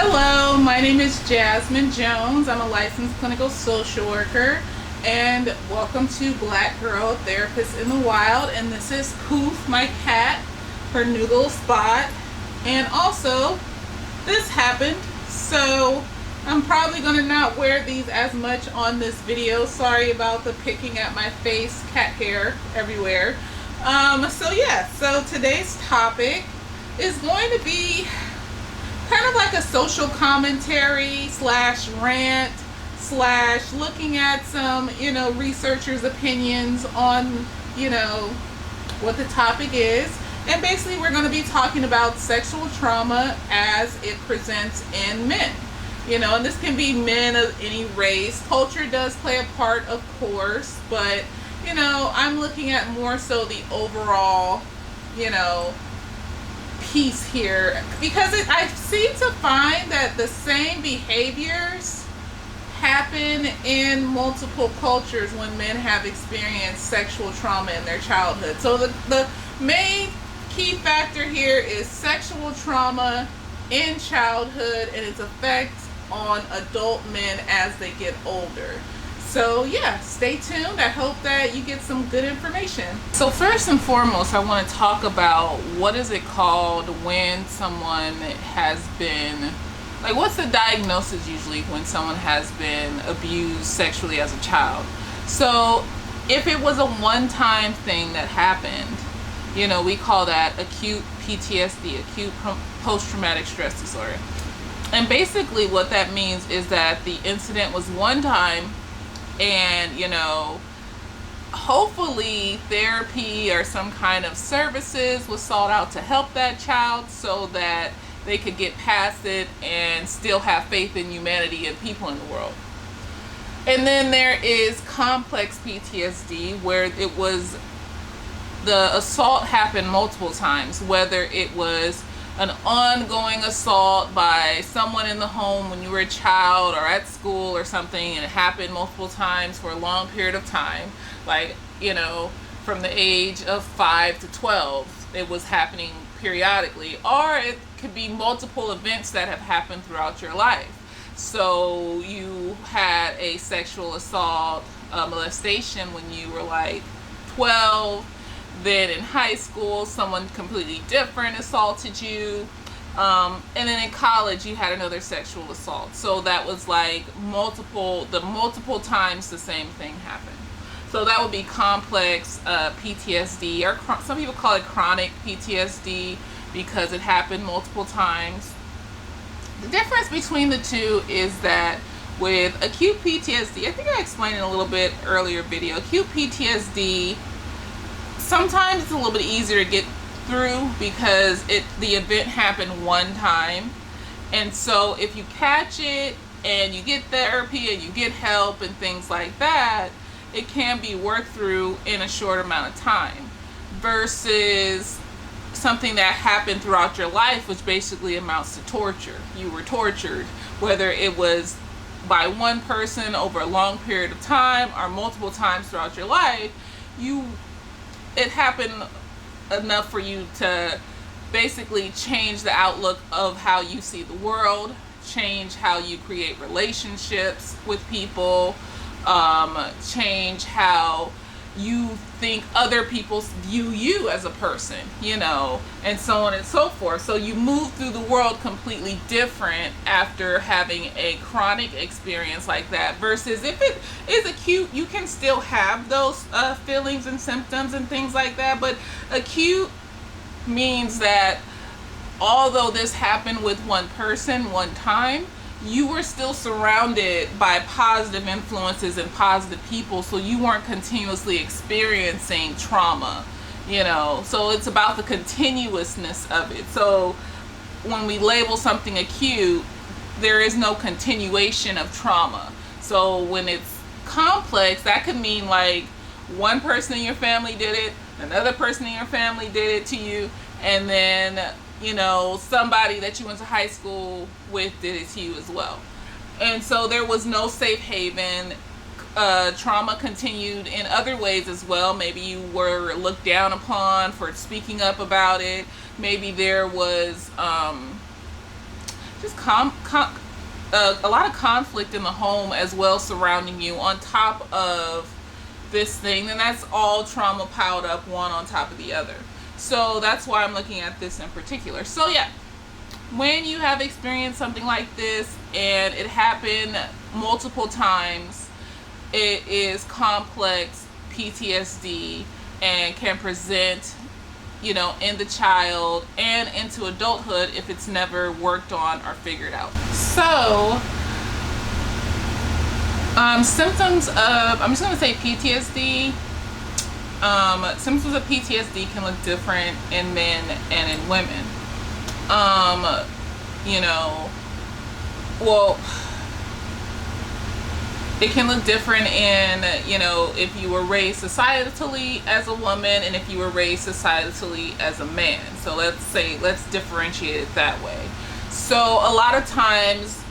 Hello, my name is Jasmine Jones. I'm a licensed clinical social worker, and welcome to Black Girl Therapist in the Wild. And this is Poof, my cat, her new little spot. And also, this happened, so I'm probably gonna not wear these as much on this video. Sorry about the picking at my face, cat hair everywhere. So today's topic is going to be kind of like a social commentary slash rant slash looking at some, researchers' opinions on, what the topic is. And basically we're going to be talking about sexual trauma as it presents in men. And this can be men of any race. Culture does play a part, of course, but, I'm looking at more so the overall, piece here, because I seem to find that the same behaviors happen in multiple cultures when men have experienced sexual trauma in their childhood. So the main key factor here is sexual trauma in childhood and its effect on adult men as they get older. So yeah, stay tuned. I hope that you get some good information. So first and foremost, I want to talk about what is it called when someone has been, what's the diagnosis usually when someone has been abused sexually as a child? So if it was a one-time thing that happened, we call that acute PTSD, acute post-traumatic stress disorder. And basically what that means is that the incident was one time, and hopefully therapy or some kind of services was sought out to help that child so that they could get past it and still have faith in humanity and people in the world. And then there is complex PTSD, where it was the assault happened multiple times, whether it was an ongoing assault by someone in the home when you were a child or at school or something, and it happened multiple times for a long period of time, from the age of 5 to 12, it was happening periodically. Or it could be multiple events that have happened throughout your life. So you had a sexual assault, molestation when you were 12, then in high school someone completely different assaulted you, and then in college you had another sexual assault. So that was multiple times the same thing happened. So that would be complex PTSD, or some people call it chronic PTSD because it happened multiple times. The difference between the two is that with acute PTSD, I think I explained in a little bit earlier video, acute PTSD, sometimes it's a little bit easier to get through because the event happened one time. And so if you catch it and you get therapy and you get help and things like that, it can be worked through in a short amount of time, versus something that happened throughout your life, which basically amounts to torture. You were tortured, whether it was by one person over a long period of time or multiple times throughout your life. It happened enough for you to basically change the outlook of how you see the world, change how you create relationships with people, change how you think other people view you as a person, and so on and so forth. So you move through the world completely different after having a chronic experience like that, versus if it is acute, you can still have those feelings and symptoms and things like that. But acute means that although this happened with one person one time, you were still surrounded by positive influences and positive people, so you weren't continuously experiencing trauma, so it's about the continuousness of it. So when we label something acute, there is no continuation of trauma. So when it's complex, that could mean one person in your family did it, another person in your family did it to you, and then somebody that you went to high school with did it to you as well. And so there was no safe haven. Trauma continued in other ways as well. Maybe you were looked down upon for speaking up about it. Maybe there was just a lot of conflict in the home as well surrounding you on top of this thing, and that's all trauma piled up one on top of the other. So that's why I'm looking at this in particular. So yeah, when you have experienced something like this and it happened multiple times, it is complex PTSD and can present, you know, in the child and into adulthood if it's never worked on or figured out. So symptoms of, I'm just going to say PTSD. Symptoms of PTSD can look different in men and in women. You know, well, it can look different in, you know, if you were raised societally as a woman and if you were raised societally as a man. So let's differentiate it that way. So a lot of times,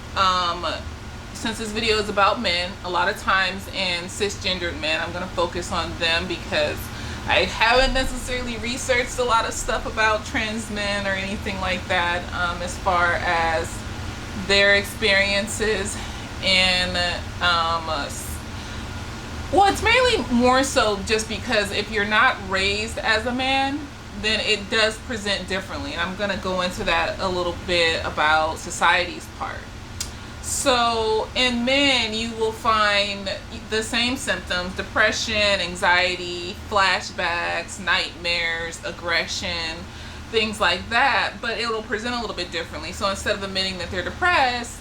since this video is about men, a lot of times in cisgendered men, I'm going to focus on them because I haven't necessarily researched a lot of stuff about trans men or anything like that, as far as their experiences. And well, it's mainly more so just because if you're not raised as a man, then it does present differently. And I'm going to go into that a little bit about society's part. So in men, you will find the same symptoms: depression, anxiety, flashbacks, nightmares, aggression, things like that, but it'll present a little bit differently. So instead of admitting that they're depressed,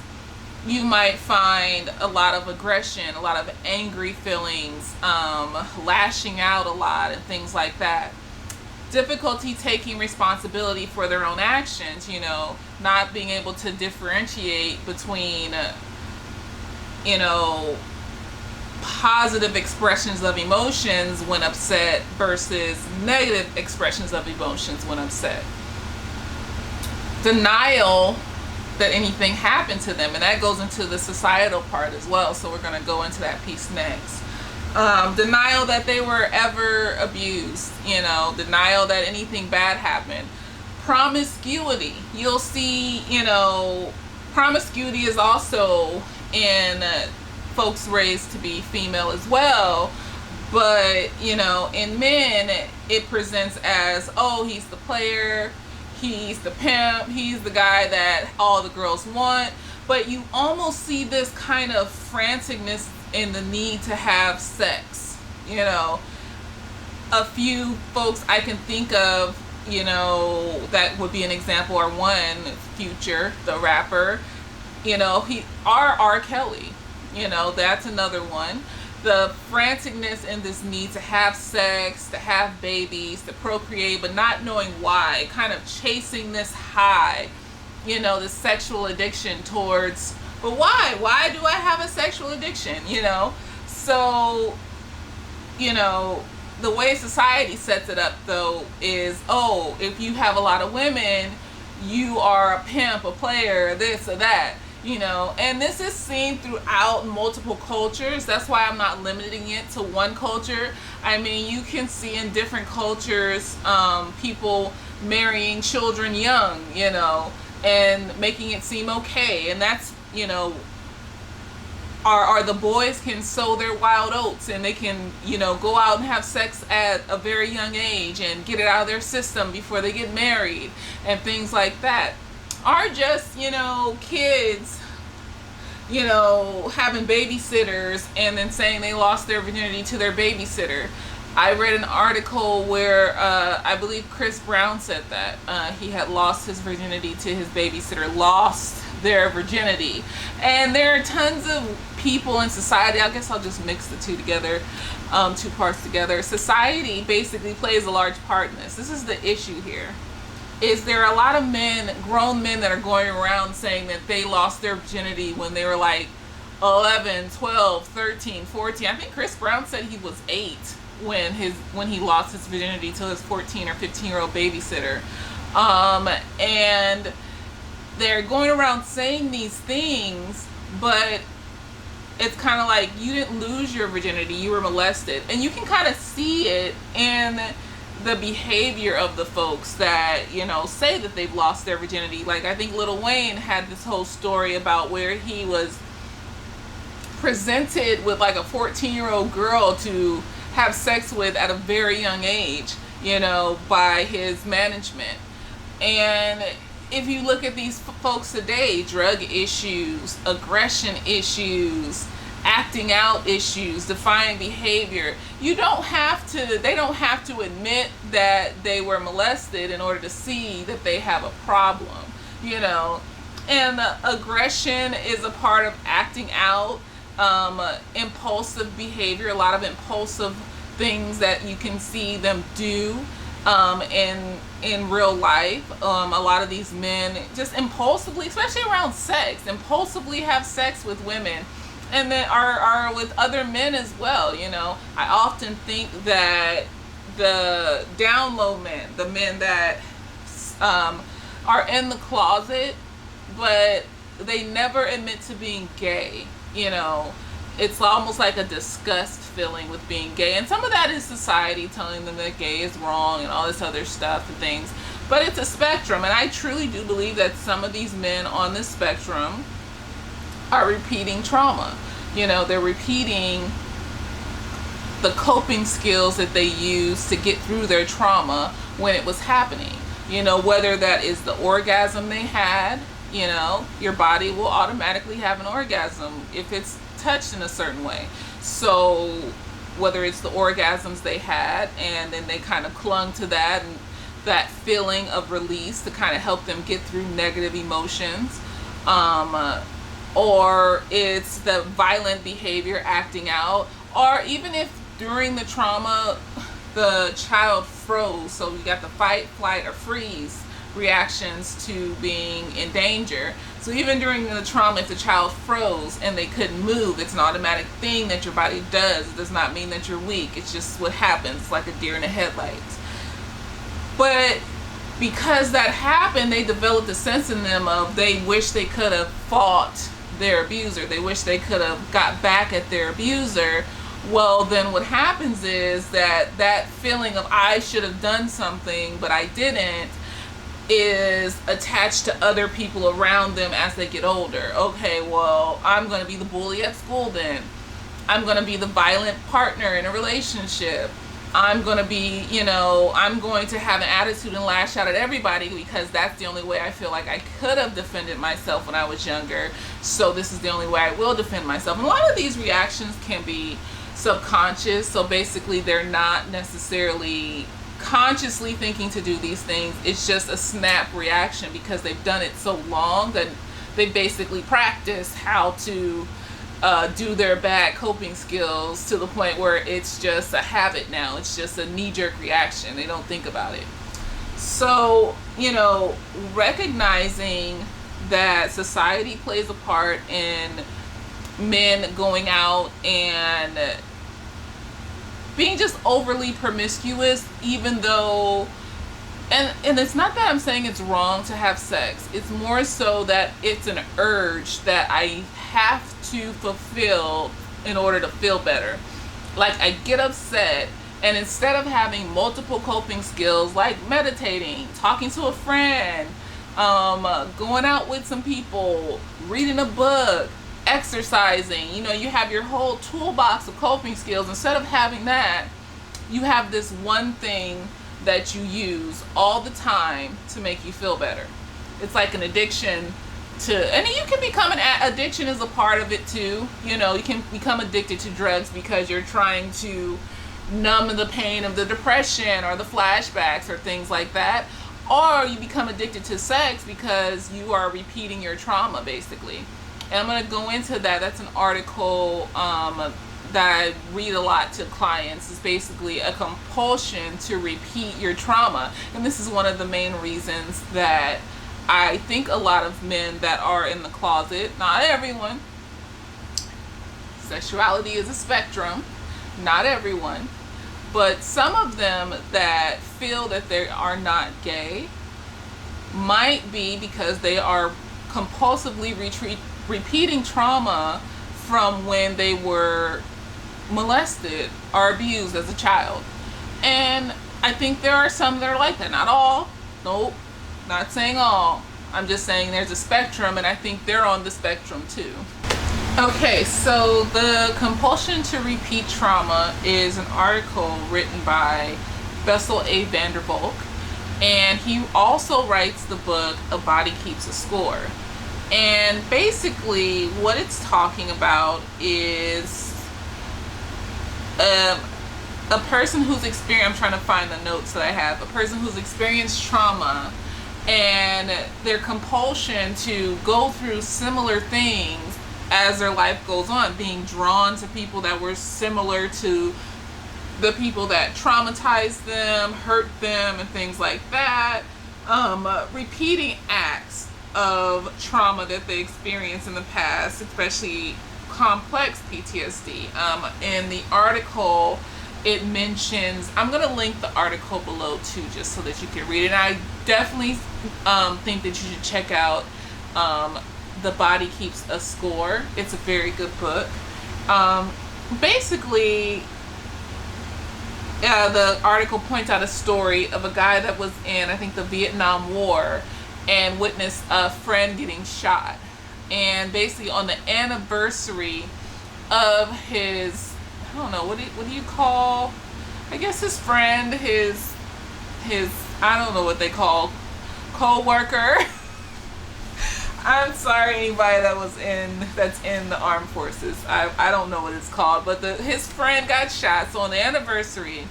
you might find a lot of aggression, a lot of angry feelings, lashing out a lot and things like that. Difficulty taking responsibility for their own actions, you know, not being able to differentiate between, you know, positive expressions of emotions when upset versus negative expressions of emotions when upset. Denial that anything happened to them, and that goes into the societal part as well, so we're going to go into that piece next. Denial that they were ever abused, you know, denial that anything bad happened. Promiscuity, you'll see, you know, promiscuity is also in folks raised to be female as well, but, you know, in men it presents as, oh, he's the player, he's the pimp, he's the guy that all the girls want. But you almost see this kind of franticness in the need to have sex. You know, a few folks I can think of, you know, that would be an example, or one, Future, the rapper, you know, R. Kelly, you know, that's another one. The franticness in this need to have sex, to have babies, to procreate, but not knowing why, kind of chasing this high, you know, the sexual addiction towards, but why? Why do I have a sexual addiction, you know? So, you know, the way society sets it up, though, is, oh, if you have a lot of women, you are a pimp, a player, this or that. You know, and this is seen throughout multiple cultures. That's why I'm not limiting it to one culture. I mean, you can see in different cultures, people marrying children young, you know, and making it seem okay. And that's, you know, are the boys can sow their wild oats and they can, you know, go out and have sex at a very young age and get it out of their system before they get married and things like that. Are just, you know, kids, you know, having babysitters and then saying they lost their virginity to their babysitter. I read an article where I believe Chris Brown said that he had lost his virginity to his babysitter, lost their virginity. And there are tons of people in society, I guess I'll just mix the two together, two parts together. Society basically plays a large part in this. This is the issue here. Is there are a lot of men, grown men, that are going around saying that they lost their virginity when they were like 11, 12, 13, 14. I think Chris Brown said he was 8 when he lost his virginity to his 14 or 15-year-old babysitter. And they're going around saying these things, but it's kind of like, you didn't lose your virginity, you were molested. And you can kind of see it in the behavior of the folks that, you know, say that they've lost their virginity. Like, I think Lil Wayne had this whole story about where he was presented with like a 14-year-old girl to have sex with at a very young age, you know, by his management. And if you look at these folks today, drug issues, aggression issues, acting out issues, defiant behavior, they don't have to admit that they were molested in order to see that they have a problem, you know. And aggression is a part of acting out, impulsive behavior, a lot of impulsive things that you can see them do in real life. A lot of these men just impulsively, especially around sex, impulsively have sex with women, and then are with other men as well. You know, I often think that the downlow men, the men that are in the closet, but they never admit to being gay, you know, it's almost like a disgust feeling with being gay. And some of that is society telling them that gay is wrong and all this other stuff and things. But it's a spectrum, and I truly do believe that some of these men on this spectrum are repeating trauma. You know, they're repeating the coping skills that they used to get through their trauma when it was happening. You know, whether that is the orgasm they had, you know, your body will automatically have an orgasm if it's touched in a certain way. So whether it's the orgasms they had and then they kind of clung to that, and that feeling of release to kind of help them get through negative emotions, or it's the violent behavior acting out, or even if during the trauma the child froze, so you got the fight, flight, or freeze reactions to being in danger. So even during the trauma, if the child froze and they couldn't move, it's an automatic thing that your body does. It does not mean that you're weak. It's just what happens, like a deer in the headlights. But because that happened, they developed a sense in them of they wish they could have fought their abuser. They wish they could have got back at their abuser. Well, then what happens is that feeling of I should have done something but I didn't is attached to other people around them as they get older. Okay, well, I'm going to be the bully at school then. I'm going to be the violent partner in a relationship. I'm going to be, you know, I'm going to have an attitude and lash out at everybody because that's the only way I feel like I could have defended myself when I was younger. So this is the only way I will defend myself. And a lot of these reactions can be subconscious. So basically they're not necessarily consciously thinking to do these things. It's just a snap reaction because they've done it so long that they basically practice how to do their bad coping skills to the point where it's just a habit now. It's just a knee-jerk reaction. They don't think about it. So, you know, recognizing that society plays a part in men going out and being just overly promiscuous, even though, and it's not that I'm saying it's wrong to have sex. It's more so that it's an urge that I have to fulfill in order to feel better. Like, I get upset, and instead of having multiple coping skills like meditating, talking to a friend, going out with some people, reading a book, exercising, you know, you have your whole toolbox of coping skills. Instead of having that, you have this one thing that you use all the time to make you feel better. It's like an addiction to, and you can become addiction is a part of it too. You know, you can become addicted to drugs because you're trying to numb the pain of the depression or the flashbacks or things like that. Or you become addicted to sex because you are repeating your trauma, basically. And I'm going to go into that. That's an article that I read a lot to clients. It's basically a compulsion to repeat your trauma. And this is one of the main reasons that I think a lot of men that are in the closet, not everyone, sexuality is a spectrum, not everyone, but some of them that feel that they are not gay might be because they are compulsively repeating trauma from when they were molested or abused as a child. And I think there are some that are like that. Not all. Nope. Not saying all. I'm just saying there's a spectrum, and I think they're on the spectrum too. Okay, so the Compulsion to Repeat Trauma is an article written by Bessel A. Vandervolk, and he also writes the book A Body Keeps a Score. And basically what it's talking about is a person who's experienced, I'm trying to find the notes that I have, a person who's experienced trauma and their compulsion to go through similar things as their life goes on, being drawn to people that were similar to the people that traumatized them, hurt them, and things like that. Repeating acts of trauma that they experienced in the past, especially complex PTSD. In the article, it mentions, I'm going to link the article below too, just so that you can read it. And I definitely think that you should check out The Body Keeps a Score. It's a very good book. Basically, the article points out a story of a guy that was in, I think, the Vietnam War and witnessed a friend getting shot. And basically on the anniversary of his, I don't know, what do you call, I guess his friend, his I don't know what they call, co-worker. I'm sorry, anybody that's in the armed forces. I don't know what it's called, but his friend got shot. So on the anniversary,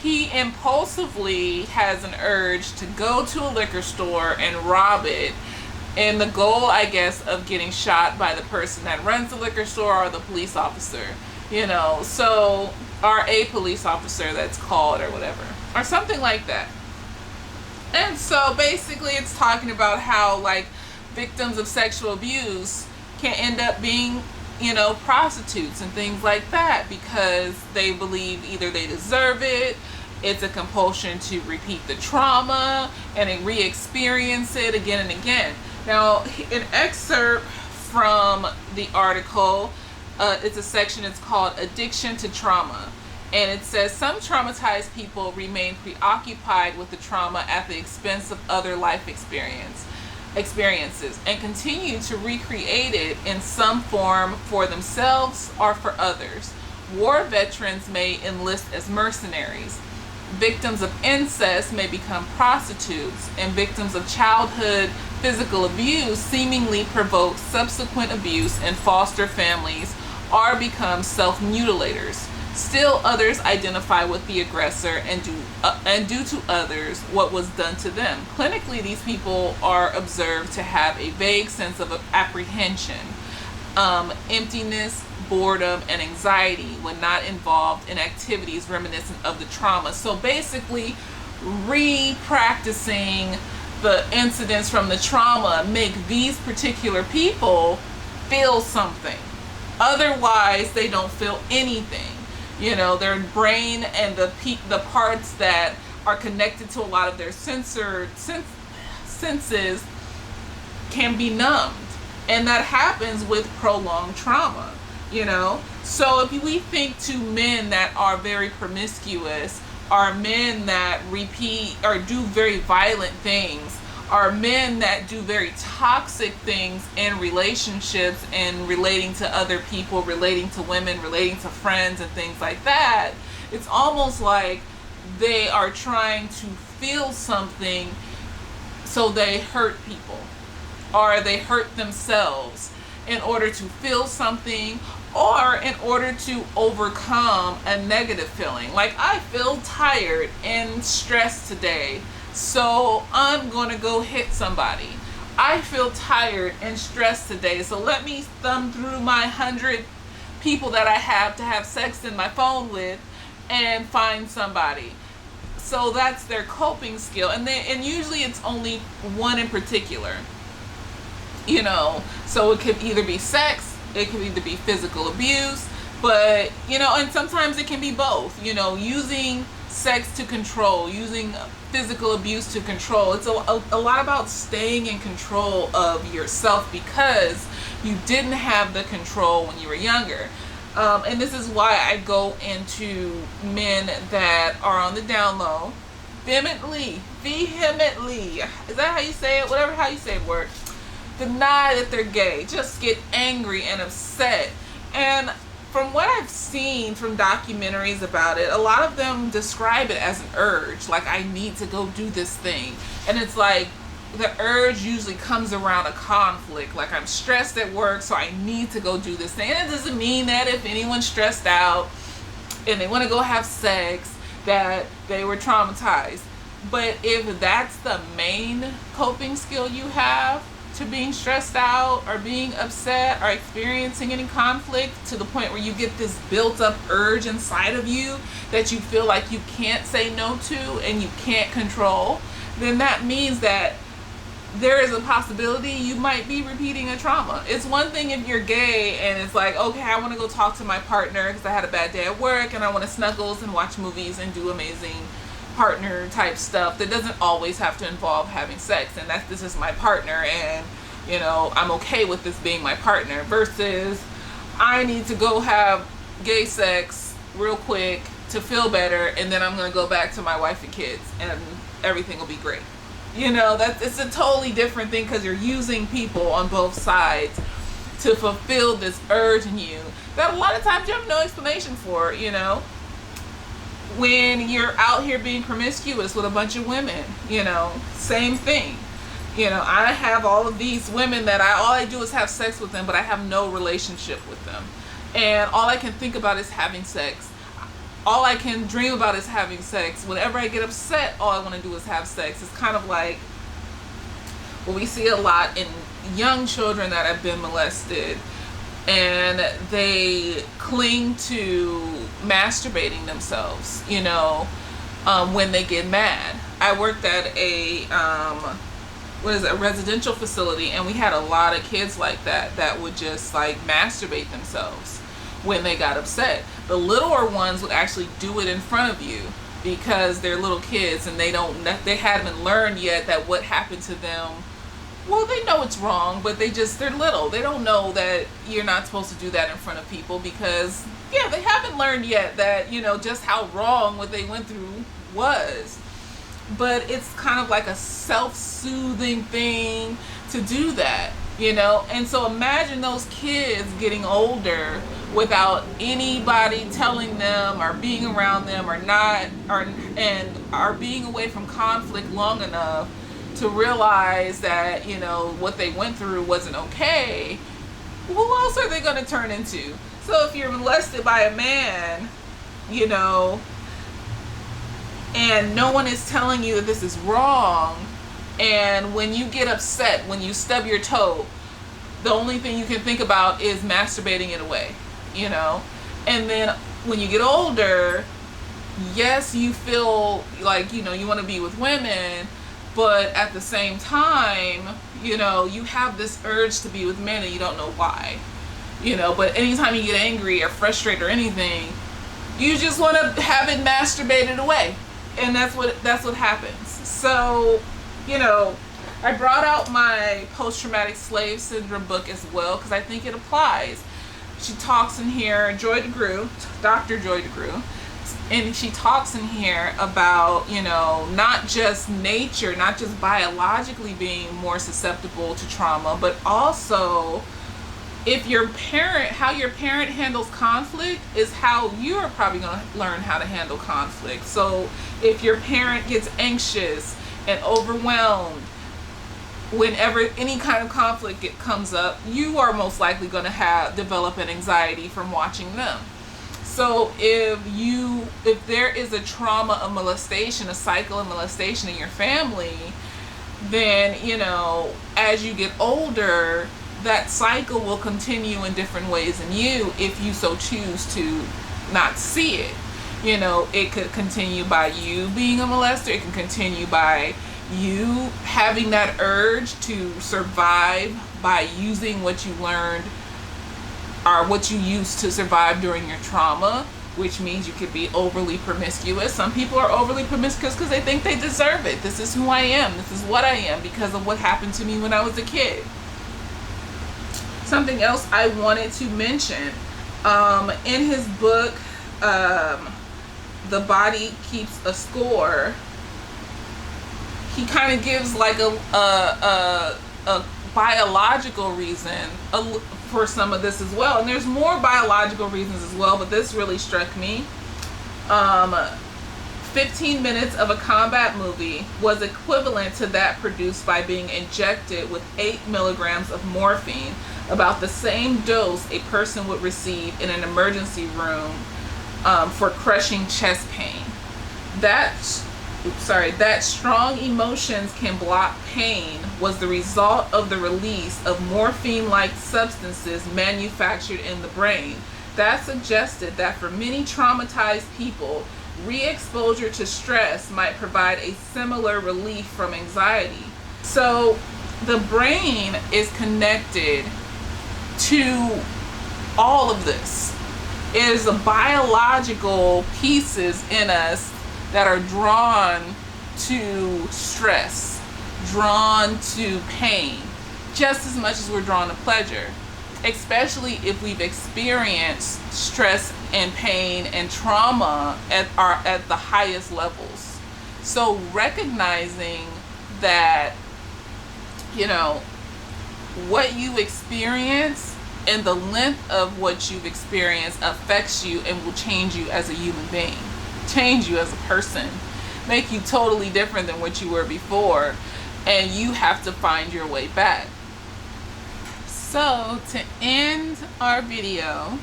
he impulsively has an urge to go to a liquor store and rob it, in the goal, I guess, of getting shot by the person that runs the liquor store or the police officer, you know, so, or a police officer that's called or whatever, or something like that. And so basically it's talking about how, like, victims of sexual abuse can end up being, you know, prostitutes and things like that, because they believe either they deserve it, it's a compulsion to repeat the trauma and re-experience it again and again. Now, an excerpt from the article, it's a section, it's called Addiction to Trauma. And it says, some traumatized people remain preoccupied with the trauma at the expense of other life experiences and continue to recreate it in some form for themselves or for others. War veterans may enlist as mercenaries. Victims of incest may become prostitutes, and victims of childhood physical abuse seemingly provoke subsequent abuse in foster families or become self-mutilators. Still others identify with the aggressor and do to others what was done to them. Clinically, these people are observed to have a vague sense of apprehension, emptiness, boredom, and anxiety when not involved in activities reminiscent of the trauma. So basically, re-practicing the incidents from the trauma make these particular people feel something. Otherwise, they don't feel anything. You know, their brain and the parts that are connected to a lot of their senses can be numbed. And that happens with prolonged trauma, you know. So if we think to men that are very promiscuous, are men that repeat or do very violent things, are men that do very toxic things in relationships and relating to other people, relating to women, relating to friends and things like that, it's almost like they are trying to feel something, so they hurt people or they hurt themselves in order to feel something or in order to overcome a negative feeling. Like, I feel tired and stressed today, so I'm gonna go hit somebody. I feel tired and stressed today, so let me thumb through my 100 people that I have to have sex in my phone with and find somebody. So that's their coping skill, and usually it's only one in particular, you know. So it could either be sex, it could either be physical abuse, but, you know, and sometimes it can be both, you know, using sex to control, using physical abuse to control. It's a lot about staying in control of yourself because you didn't have the control when you were younger. And this is why I go into men that are on the down low, vehemently, is that how you say it? Whatever how you say it word. Deny that they're gay, just get angry and upset. And from what I've seen from documentaries about it, a lot of them describe it as an urge, like I need to go do this thing. And it's like the urge usually comes around a conflict, like I'm stressed at work, so I need to go do this thing. And it doesn't mean that if anyone's stressed out and they want to go have sex that they were traumatized. But if that's the main coping skill you have to being stressed out or being upset or experiencing any conflict, to the point where you get this built up urge inside of you that you feel like you can't say no to and you can't control, then that means that there is a possibility you might be repeating a trauma. It's one thing if you're gay and it's like, okay, I want to go talk to my partner because I had a bad day at work and I want to snuggles and watch movies and do amazing partner type stuff that doesn't always have to involve having sex, and this is my partner, and you know, I'm okay with this being my partner, versus I need to go have gay sex real quick to feel better, and then I'm gonna go back to my wife and kids and everything will be great. You know, it's a totally different thing, because you're using people on both sides to fulfill this urge in you that a lot of times you have no explanation for. You know, when you're out here being promiscuous with a bunch of women, you know, same thing. You know, I have all of these women that all I do is have sex with them, but I have no relationship with them. And all I can think about is having sex. All I can dream about is having sex. Whenever I get upset, all I want to do is have sex. It's kind of like what we see a lot in young children that have been molested, and they cling to masturbating themselves, you know, when they get mad. I worked at a residential facility, and we had a lot of kids like that would just like masturbate themselves when they got upset. The littler ones would actually do it in front of you because they're little kids and they haven't learned yet that what happened to them. Well, they know it's wrong, but they're little. They don't know that you're not supposed to do that in front of people because, yeah, they haven't learned yet that, you know, just how wrong what they went through was. But it's kind of like a self-soothing thing to do that, you know? And so imagine those kids getting older without anybody telling them or being around them and are being away from conflict long enough to realize that, you know, what they went through wasn't okay. Who else are they going to turn into? So if you're molested by a man, you know, and no one is telling you that this is wrong, and when you get upset, when you stub your toe, the only thing you can think about is masturbating it away, you know? And then when you get older, yes, you feel like, you know, you want to be with women, but at the same time, you know, you have this urge to be with men and you don't know why, you know? But anytime you get angry or frustrated or anything, you just want to have it masturbated away. And that's what happens. So, you know, I brought out my post-traumatic slave syndrome book as well because I think it applies. She talks in here, Dr. Joy DeGruy, and she talks in here about, you know, not just nature, not just biologically being more susceptible to trauma, but also if how your parent handles conflict is how you're probably going to learn how to handle conflict. So if your parent gets anxious and overwhelmed whenever any kind of conflict comes up, you are most likely going to develop an anxiety from watching them. So if there is a trauma of molestation, a cycle of molestation in your family, then, you know, as you get older, that cycle will continue in different ways in you if you so choose to not see it. You know, it could continue by you being a molester. It can continue by you having that urge to survive by using what you learned or what you used to survive during your trauma, which means you could be overly promiscuous. Some people are overly promiscuous because they think they deserve it. This is who I am. This is what I am because of what happened to me when I was a kid. Something else I wanted to mention In his book, The Body Keeps a Score, he kind of gives like a biological reason for some of this as well. And there's more biological reasons as well, but this really struck me. 15 minutes of a combat movie was equivalent to that produced by being injected with 8 milligrams of morphine, about the same dose a person would receive in an emergency room for crushing chest pain. That strong emotions can block pain was the result of the release of morphine-like substances manufactured in the brain. That suggested that for many traumatized people, re-exposure to stress might provide a similar relief from anxiety. So the brain is connected to all of this. It is the biological pieces in us that are drawn to stress, drawn to pain, just as much as we're drawn to pleasure, especially if we've experienced stress and pain and trauma at the highest levels. So recognizing that, you know, what you experience and the length of what you've experienced affects you and will change you as a human being, change you as a person, make you totally different than what you were before, and you have to find your way back. So to end our video,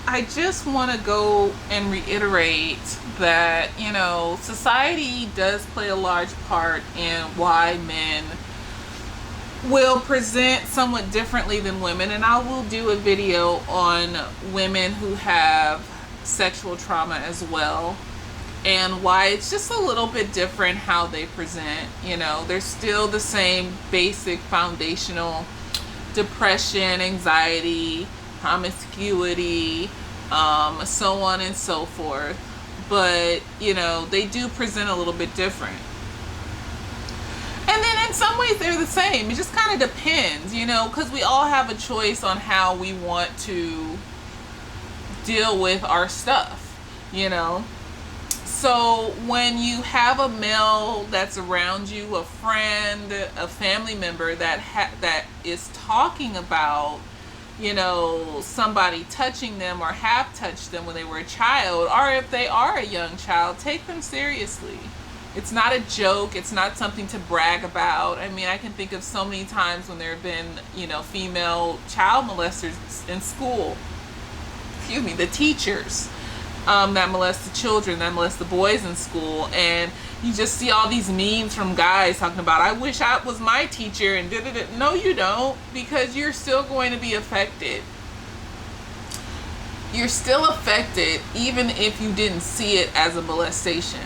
I just want to go and reiterate that, you know, society does play a large part in why men will present somewhat differently than women, and I will do a video on women who have sexual trauma as well, and why it's just a little bit different how they present. You know, there's still the same basic foundational depression, anxiety, promiscuity, so on and so forth, but you know, they do present a little bit different. And then in some ways they're the same. It just kind of depends, you know, because we all have a choice on how we want to deal with our stuff, you know. So when you have a male that's around you, a friend, a family member that is talking about, you know, somebody touching them or have touched them when they were a child, or if they are a young child, take them seriously. It's not a joke. It's not something to brag about. I mean, I can think of so many times when there have been, you know, female child molesters in school. Excuse me, the teachers that molest the children, that molest the boys in school. And you just see all these memes from guys talking about, I wish I was my teacher and da-da-da. No, you don't, because you're still going to be affected. You're still affected even if you didn't see it as a molestation.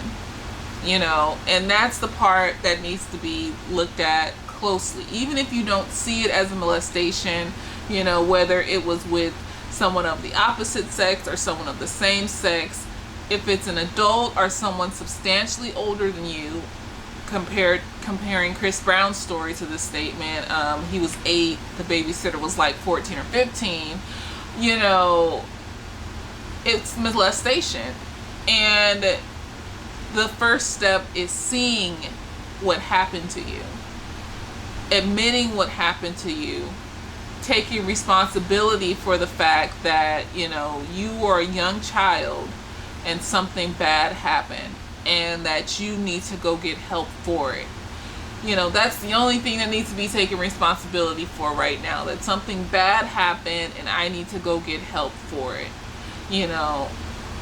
You know, and that's the part that needs to be looked at closely. Even if you don't see it as a molestation, you know, whether it was with someone of the opposite sex or someone of the same sex, if it's an adult or someone substantially older than you, comparing Chris Brown's story to this statement, he was 8, the babysitter was like 14 or 15, you know, it's molestation. And the first step is seeing what happened to you, admitting what happened to you, taking responsibility for the fact that, you know, you were a young child and something bad happened and that you need to go get help for it. You know, that's the only thing that needs to be taken responsibility for right now, that something bad happened and I need to go get help for it, you know.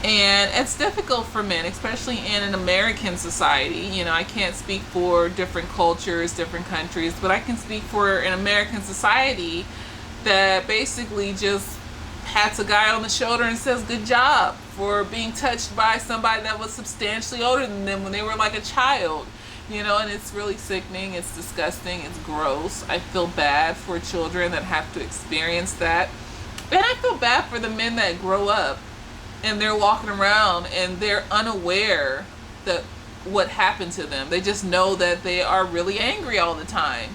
And it's difficult for men, especially in an American society. You know, I can't speak for different cultures, different countries, but I can speak for an American society that basically just pats a guy on the shoulder and says, good job for being touched by somebody that was substantially older than them when they were like a child. You know, and it's really sickening, it's disgusting, it's gross. I feel bad for children that have to experience that. And I feel bad for the men that grow up and they're walking around and they're unaware that what happened to them. They just know that they are really angry all the time.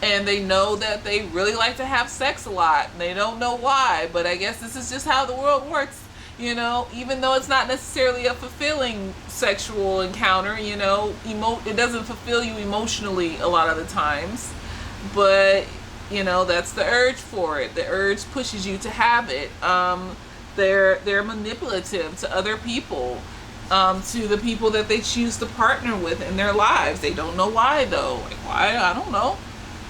and they know that they really like to have sex a lot, and they don't know why, but I guess this is just how the world works, you know, even though it's not necessarily a fulfilling sexual encounter, you know, it doesn't fulfill you emotionally a lot of the times, but you know, that's the urge for it. The urge pushes you to have it. They're manipulative to other people, to the people that they choose to partner with in their lives. They don't know why though. Like, why? I don't know.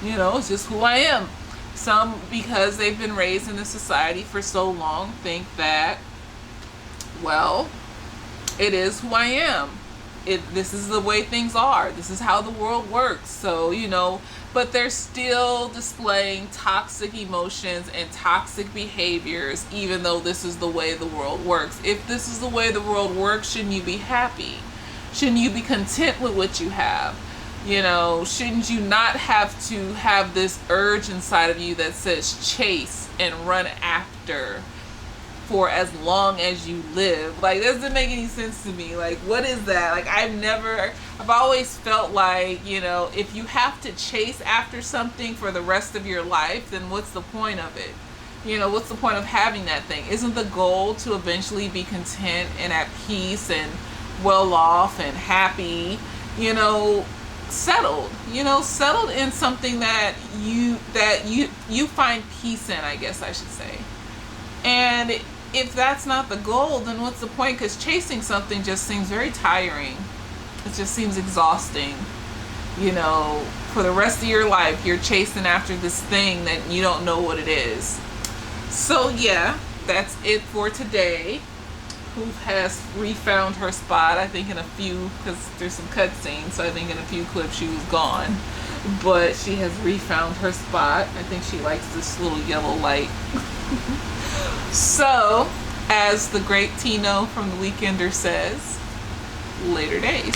You know, it's just who I am. Some, because they've been raised in this society for so long, think that, well, it is who I am. This is the way things are. This is how the world works. So, you know, but they're still displaying toxic emotions and toxic behaviors, even though this is the way the world works. If this is the way the world works, shouldn't you be happy? Shouldn't you be content with what you have? You know, shouldn't you not have to have this urge inside of you that says chase and run after for as long as you live? Like, that doesn't make any sense to me. Like, what is that? Like, I've always felt like, you know, if you have to chase after something for the rest of your life, then what's the point of it? You know, what's the point of having that thing? Isn't the goal to eventually be content and at peace and well off and happy, you know, settled in something that you find peace in, I guess I should say. And if that's not the goal, then what's the point? Because chasing something just seems very tiring. It just seems exhausting. You know, for the rest of your life, you're chasing after this thing that you don't know what it is. So yeah, that's it for today. Who has refound her spot? I think in a few, because there's some cutscenes, so I think in a few clips she was gone. But she has refound her spot. I think she likes this little yellow light. So, as the great Tino from The Weekender says, later days.